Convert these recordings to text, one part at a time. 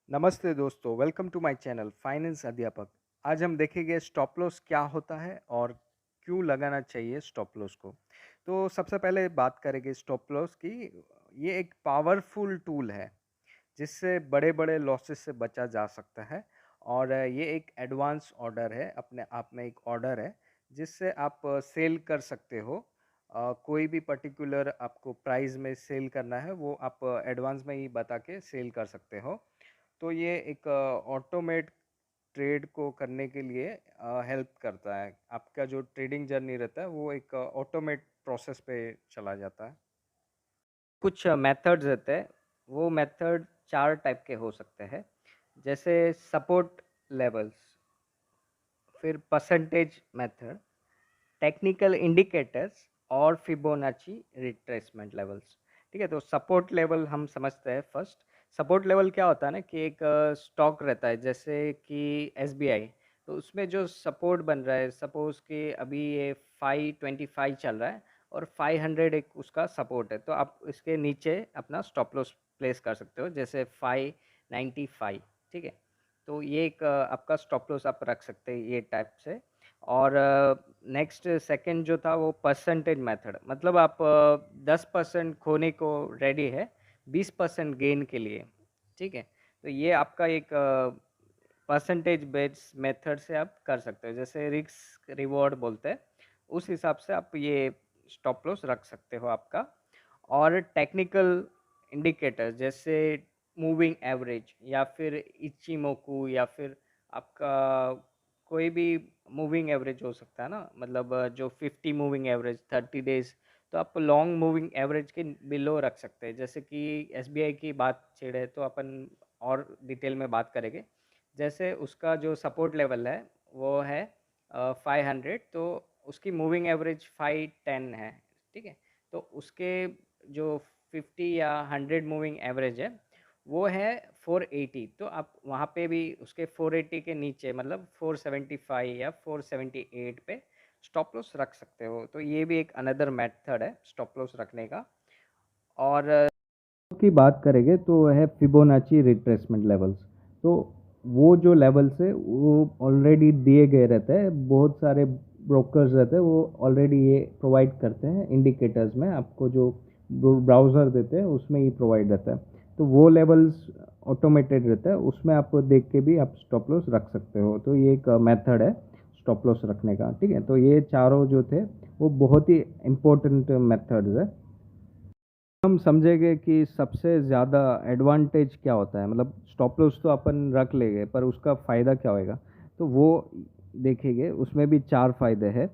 नमस्ते दोस्तों, welcome to my channel Finance Adhyapak. आज हम देखेंगे स्टॉप लॉस क्या होता है और क्यों लगाना चाहिए स्टॉप लॉस को। तो सबसे पहले बात करेंगे स्टॉप लॉस की। ये एक पावरफुल टूल है जिससे बड़े-बड़े लॉसेस से बचा जा सकता है और ये एक एडवांस ऑर्डर है, अपने आप में एक ऑर्डर है जिससे आप सेल कर सकते हो। कोई भी पर्टिकुलर आपको प्राइस में सेल करना है वो आप एडवांस में ही बता के सेल कर सकते हो। तो ये एक ऑटोमेट ट्रेड को करने के लिए हेल्प करता है। आपका जो ट्रेडिंग जर्नी रहता है वो एक ऑटोमेट प्रोसेस पे चला जाता है। कुछ मेथड्स रहते हैं, वो मेथड 4 टाइप के हो सकते हैं। जैसे सपोर्ट लेवल्स, फिर परसेंटेज मेथड, टेक्निकल इंडिकेटर्स और फिबोनाची रिट्रेसमेंट लेवल्स। ठीक है, तो सपोर्ट लेवल हम समझते हैं फर्स्ट। सपोर्ट लेवल क्या होता है ना कि एक स्टॉक रहता है जैसे कि एसबीआई। तो उसमें जो सपोर्ट बन रहा है, सपोज कि अभी ये 525 चल रहा है और 500 एक उसका सपोर्ट है, तो आप इसके नीचे अपना स्टॉप लॉस प्लेस कर सकते हो, जैसे 595। ठीक है, तो ये एक आपका स्टॉप लॉस आप रख सकते हैं ये टाइप से। और नेक्स्ट सेकंड जो था वो परसेंटेज मेथड, मतलब आप 10% खोने को रेडी है 20% गेन के लिए। ठीक है, तो ये आपका एक परसेंटेज बेस्ड मेथड से आप कर सकते हो, जैसे रिस्क रिवॉर्ड बोलते हैं, उस हिसाब से आप ये स्टॉप लॉस रख सकते हो आपका। और टेक्निकल इंडिकेटर जैसे मूविंग एवरेज या फिर इचिमोकू या फिर आपका कोई भी मूविंग एवरेज हो सकता है ना, मतलब जो 50 मूविंग एवरेज 30 डेज, तो आप लॉन्ग मूविंग एवरेज के बिलो रख सकते हैं। जैसे कि एसबीआई की बात छेड़े तो अपन और डिटेल में बात करेंगे। जैसे उसका जो सपोर्ट लेवल है वो है 500, तो उसकी मूविंग एवरेज 510 है। ठीक है, तो उसके जो 50 या 100 मूविंग एवरेज है वो है 480, तो आप वहाँ पे भी उसके 480 के नीचे मतलब 475 या 478 पे स्टॉप लॉस रख सकते हो। तो ये भी एक अनदर मेथड है स्टॉप लॉस रखने का। और की बात करेंगे तो है फिबोनाची रिट्रेसमेंट लेवल्स। तो वो जो लेवल्स है वो ऑलरेडी दिए गए रहते हैं, बहुत सारे ब्रोकर्स रहते हैं वो ऑलरेडी ये प्रोवाइड करते हैं इंडिकेटर्स में, आपको जो ब्राउज़र देते हैं उसमें ही प्रोवाइड रहता है। तो वो लेवल्स ऑटोमेटेड रहता है, उसमें आप देख के भी आप स्टॉप लॉस रख सकते हो। तो ये एक मेथड है स्टॉप लॉस रखने का। ठीक है, तो ये चारों जो थे वो बहुत ही इम्पोर्टेंट मेथड्स है। हम समझेंगे कि सबसे ज़्यादा एडवांटेज क्या होता है, मतलब स्टॉप लॉस तो अपन रख लेंगे पर उसका फ़ायदा क्या होएगा, तो वो देखेंगे। उसमें भी 4 फ़ायदे हैं।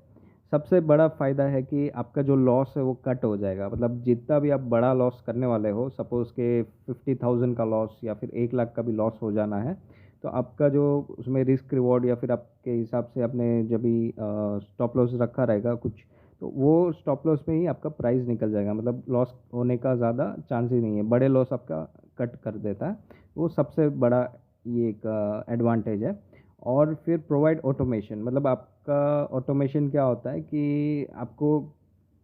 सबसे बड़ा फ़ायदा है कि आपका जो लॉस है वो कट हो जाएगा, मतलब जितना भी आप बड़ा लॉस करने वाले हो, सपोज़ के 50,000 का लॉस या फिर 1 लाख का भी लॉस हो जाना है, तो आपका जो उसमें रिस्क रिवॉर्ड या फिर आपके हिसाब से आपने जब भी स्टॉप लॉस रखा रहेगा कुछ, तो वो स्टॉप लॉस में ही आपका प्राइस निकल जाएगा, मतलब लॉस होने का ज़्यादा चांस ही नहीं है, बड़े लॉस आपका कट कर देता है। वो सबसे बड़ा ये एक एडवांटेज है। और फिर प्रोवाइड ऑटोमेशन, मतलब आपका ऑटोमेशन क्या होता है कि आपको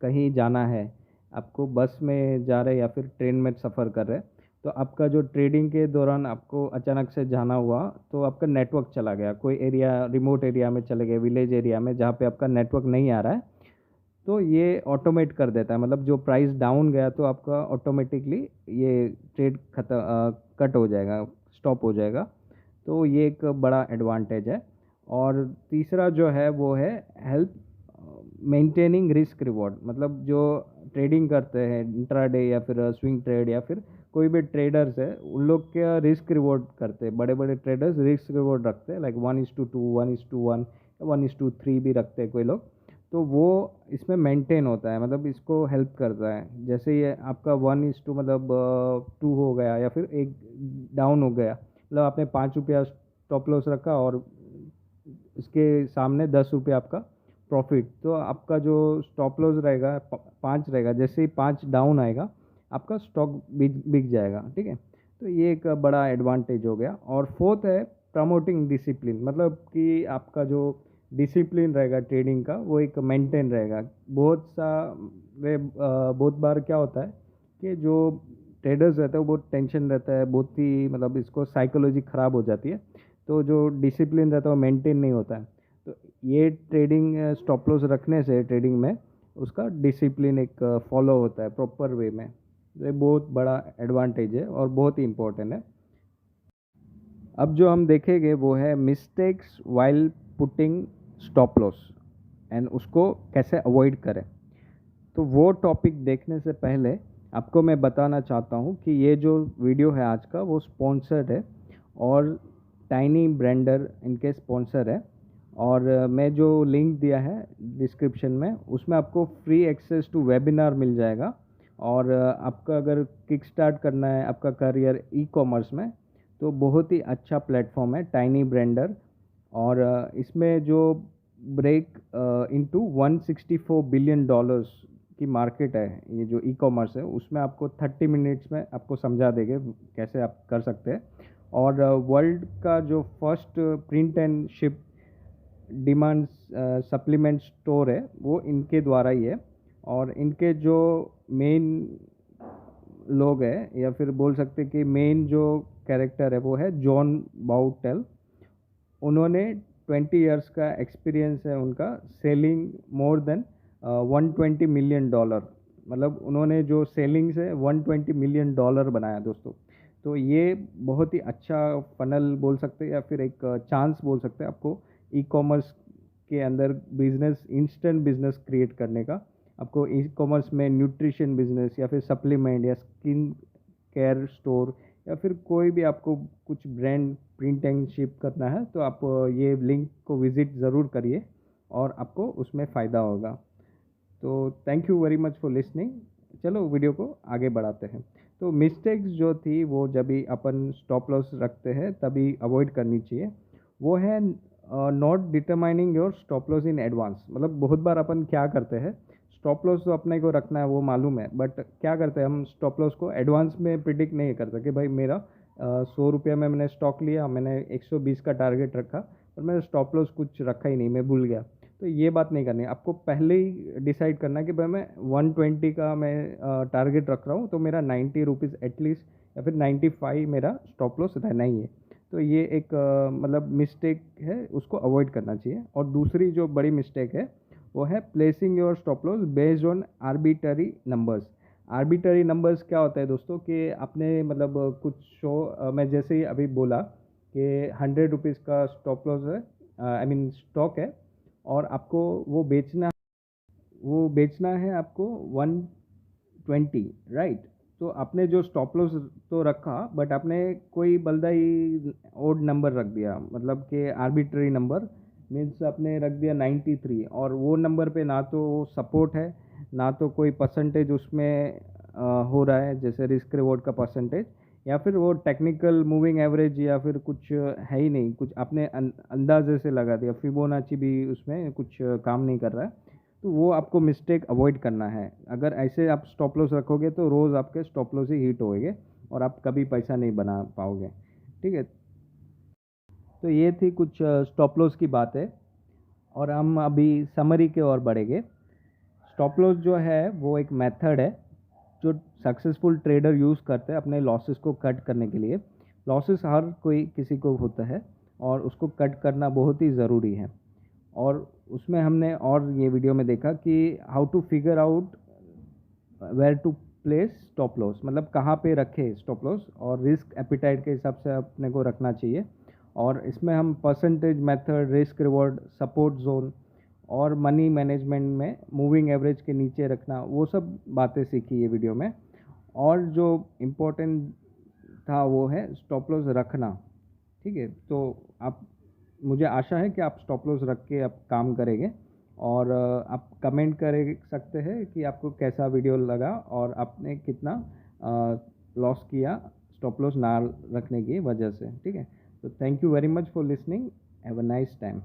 कहीं जाना है, आपको बस में जा रहे हैं या फिर ट्रेन में सफ़र कर रहे हैं, तो आपका जो ट्रेडिंग के दौरान आपको अचानक से जाना हुआ, तो आपका नेटवर्क चला गया, कोई एरिया रिमोट एरिया में चले गए, विलेज एरिया में जहाँ पे आपका नेटवर्क नहीं आ रहा है, तो ये ऑटोमेट कर देता है, मतलब जो प्राइस डाउन गया तो आपका ऑटोमेटिकली ये ट्रेड कट हो जाएगा, स्टॉप हो जाएगा। तो ये एक बड़ा एडवांटेज है। और तीसरा जो है वो है हेल्प मेंटेनिंग रिस्क रिवॉर्ड, मतलब जो ट्रेडिंग करते हैं इंट्राडे या फिर स्विंग ट्रेड या फिर कोई भी ट्रेडर्स है, उन लोग क्या रिस्क रिवॉर्ड करते हैं, बड़े बड़े ट्रेडर्स रिस्क रिवॉर्ड रखते हैं, लाइक 1:2, 1:1, 1:3 भी रखते हैं कोई लोग। तो वो इसमें मेंटेन होता है, मतलब इसको हेल्प करता है। जैसे ये आपका 1:2 मतलब 2 हो गया या फिर एक डाउन हो गया, मतलब आपने 5 रुपया स्टॉप लॉस रखा और इसके सामने 10 रुपये आपका प्रॉफिट, तो आपका जो स्टॉप लॉस रहेगा 5 रहेगा, जैसे ही 5 डाउन आएगा आपका स्टॉक बिक बिक जाएगा। ठीक है, तो ये एक बड़ा एडवांटेज हो गया। और फोर्थ है प्रमोटिंग डिसिप्लिन, मतलब कि आपका जो डिसिप्लिन रहेगा ट्रेडिंग का वो एक मेंटेन रहेगा। बहुत बार क्या होता है कि जो ट्रेडर्स रहते हैं वो बहुत टेंशन रहता है, बहुत ही मतलब इसको साइकोलॉजी ख़राब हो जाती है, तो जो डिसिप्लिन रहता है वो मेंटेन नहीं होता है। तो ये ट्रेडिंग स्टॉप लॉस रखने से ट्रेडिंग में उसका डिसिप्लिन एक फॉलो होता है प्रॉपर वे में। तो ये बहुत बड़ा एडवांटेज है और बहुत ही इम्पोर्टेंट है। अब जो हम देखेंगे वो है mistakes while putting stop loss and उसको कैसे अवॉइड करें। तो वो टॉपिक देखने से पहले आपको मैं बताना चाहता हूँ कि ये जो वीडियो है आज का वो स्पॉन्सर्ड है और टाइनी ब्रेंडर इनके स्पॉन्सर है। और मैं जो लिंक दिया है डिस्क्रिप्शन में उसमें आपको फ्री एक्सेस टू वेबिनार मिल जाएगा। और आपका अगर किक स्टार्ट करना है आपका करियर ई कॉमर्स में तो बहुत ही अच्छा प्लेटफॉर्म है टाइनी ब्रेंडर। और इसमें जो ब्रेक इनटू 164 बिलियन डॉलर्स की मार्केट है, ये जो ई कॉमर्स है उसमें आपको 30 मिनट्स में आपको समझा देंगे कैसे आप कर सकते हैं। और वर्ल्ड का जो first print and ship demand supplement store है वो इनके द्वारा ही है। और इनके जो मेन लोग हैं या फिर बोल सकते हैं कि मेन जो कैरेक्टर है वो है जॉन बाउटेल। उन्होंने 20 इयर्स का एक्सपीरियंस है उनका selling more than 120 million dollar. मतलब उन्होंने जो सेलिंग से 120 मिलियन डॉलर बनाया दोस्तों। तो ये बहुत ही अच्छा फनल बोल सकते हैं या फिर एक चांस बोल सकते हैं आपको ई कॉमर्स के अंदर बिजनेस इंस्टेंट बिजनेस क्रिएट करने का। आपको ई कॉमर्स में न्यूट्रिशन बिजनेस या फिर सप्लीमेंट या स्किन केयर स्टोर या फिर कोई भी आपको कुछ ब्रांड प्रिंट एंड शिप करना है तो आप ये लिंक को विज़िट ज़रूर करिए और आपको उसमें फ़ायदा होगा। तो thank you very much for listening. चलो वीडियो को आगे बढ़ाते हैं। तो मिस्टेक्स जो थी वो जब भी अपन स्टॉप लॉस रखते हैं तभी अवॉइड करनी चाहिए। वो है not determining your stop loss in advance. मतलब बहुत बार अपन क्या करते हैं, स्टॉप लॉस तो अपने को रखना है वो मालूम है, बट क्या करते हैं हम स्टॉप लॉस को एडवांस में प्रिडिक्ट नहीं कर सकते। भाई मेरा 100 रुपया में मैंने स्टॉक लिया, मैंने 120 का टारगेट रखा और मैंने स्टॉप लॉस कुछ रखा ही नहीं, मैं भूल गया। तो ये बात नहीं करनी, आपको पहले ही डिसाइड करना है कि भाई मैं 120 का मैं टारगेट रख रहा हूँ तो मेरा 90 रुपीज़ एटलीस्ट या फिर 95 मेरा स्टॉप लॉस रहना ही है। तो ये एक मतलब मिस्टेक है, उसको अवॉइड करना चाहिए। और दूसरी जो बड़ी मिस्टेक है वो है placing your stop loss based on arbitrary numbers. Arbitrary numbers क्या होता है दोस्तों कि आपने मतलब कुछ मैं जैसे ही अभी बोला कि 100 रुपीज़ का स्टॉप लॉस है, आई मीन स्टॉक है, और आपको वो बेचना है आपको 120, राइट। तो आपने जो स्टॉप लॉस तो रखा बट आपने कोई बल्दा ही ओड नंबर रख दिया, मतलब कि आर्बिट्री नंबर मीन्स आपने रख दिया 93। और वो नंबर पे ना तो सपोर्ट है ना तो कोई परसेंटेज उसमें हो रहा है जैसे रिस्क रिवॉर्ड का परसेंटेज, या फिर वो टेक्निकल मूविंग एवरेज या फिर कुछ है ही नहीं, कुछ आपने अंदाजे से लगा दिया। फिबोनाची भी उसमें कुछ काम नहीं कर रहा है। तो वो आपको मिस्टेक अवॉइड करना है। अगर ऐसे आप स्टॉप लॉस रखोगे तो रोज़ आपके स्टॉप लॉस ही हिट होएंगे और आप कभी पैसा नहीं बना पाओगे, ठीक है। तो ये थी कुछ स्टॉप लॉस की बातें और हम अभी समरी के ओर बढ़ेंगे। स्टॉप लॉस जो है वो एक मेथड है जो सक्सेसफुल ट्रेडर यूज़ करते हैं अपने लॉसेस को कट करने के लिए। लॉसेस हर कोई किसी को होता है और उसको कट करना बहुत ही ज़रूरी है। और उसमें हमने और ये वीडियो में देखा कि how to figure out where to place stop loss, मतलब कहाँ पे रखे स्टॉप लॉस और रिस्क एपिटाइट के हिसाब से अपने को रखना चाहिए। और इसमें हम percentage method, risk reward, support zone और मनी मैनेजमेंट में मूविंग एवरेज के नीचे रखना, वो सब बातें सीखी ये वीडियो में। और जो इम्पोर्टेंट था वो है स्टॉप लॉस रखना, ठीक है। तो आप, मुझे आशा है कि आप स्टॉप लॉस रख के आप काम करेंगे। और आप कमेंट कर सकते हैं कि आपको कैसा वीडियो लगा और आपने कितना लॉस किया स्टॉप लॉस ना रखने की वजह से, ठीक है। तो thank you very much for listening, have a nice time.